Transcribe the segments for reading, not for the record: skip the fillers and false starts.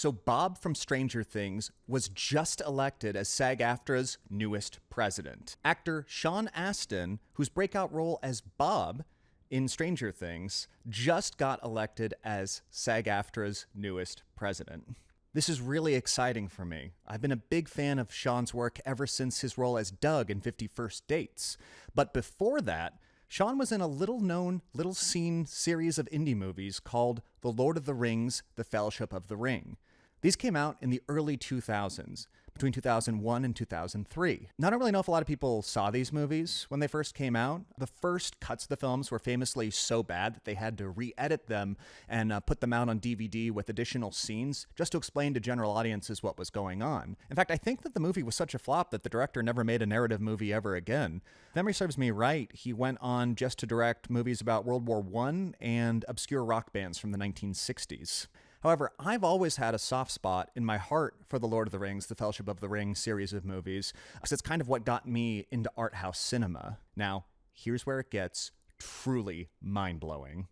So Bob from Stranger Things was just elected as SAG-AFTRA's newest president. Actor Sean Astin, whose breakout role as Bob in Stranger Things, just got elected as SAG-AFTRA's newest president. This is really exciting for me. I've been a big fan of Sean's work ever since his role as Doug in 50 First Dates. But before that, Sean was in a little-known, little-seen series of indie movies called The Lord of the Rings, The Fellowship of the Ring. These came out in the early 2000s, between 2001 and 2003. Now, I don't really know if a lot of people saw these movies when they first came out. The first cuts of the films were famously so bad that they had to re-edit them and put them out on DVD with additional scenes just to explain to general audiences what was going on. In fact, I think that the movie was such a flop that the director never made a narrative movie ever again. If memory serves me right, he went on just to direct movies about World War I and obscure rock bands from the 1960s. However, I've always had a soft spot in my heart for The Lord of the Rings, The Fellowship of the Ring series of movies, because it's kind of what got me into art house cinema. Now, here's where it gets truly mind-blowing.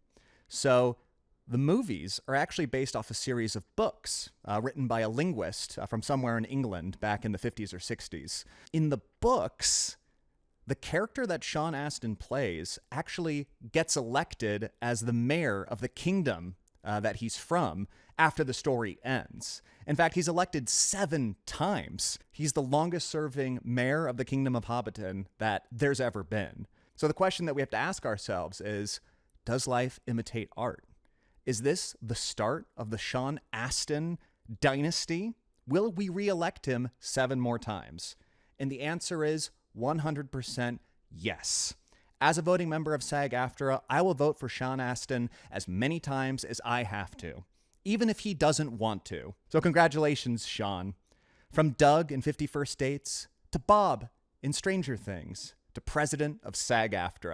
So, the movies are actually based off a series of books written by a linguist from somewhere in England back in the 50s or 60s. In the books, the character that Sean Astin plays actually gets elected as the mayor of the kingdom that he's from after the story ends. In fact, he's elected 7 times. He's the longest-serving mayor of the Kingdom of Hobbiton that there's ever been. So the question that we have to ask ourselves is, does life imitate art? Is this the start of the Sean Astin dynasty? Will we re-elect him 7 more times? And the answer is 100% yes. As a voting member of SAG-AFTRA, I will vote for Sean Astin as many times as I have to, even if he doesn't want to. So congratulations, Sean. From Doug in 50 First Dates, to Bob in Stranger Things, to President of SAG-AFTRA.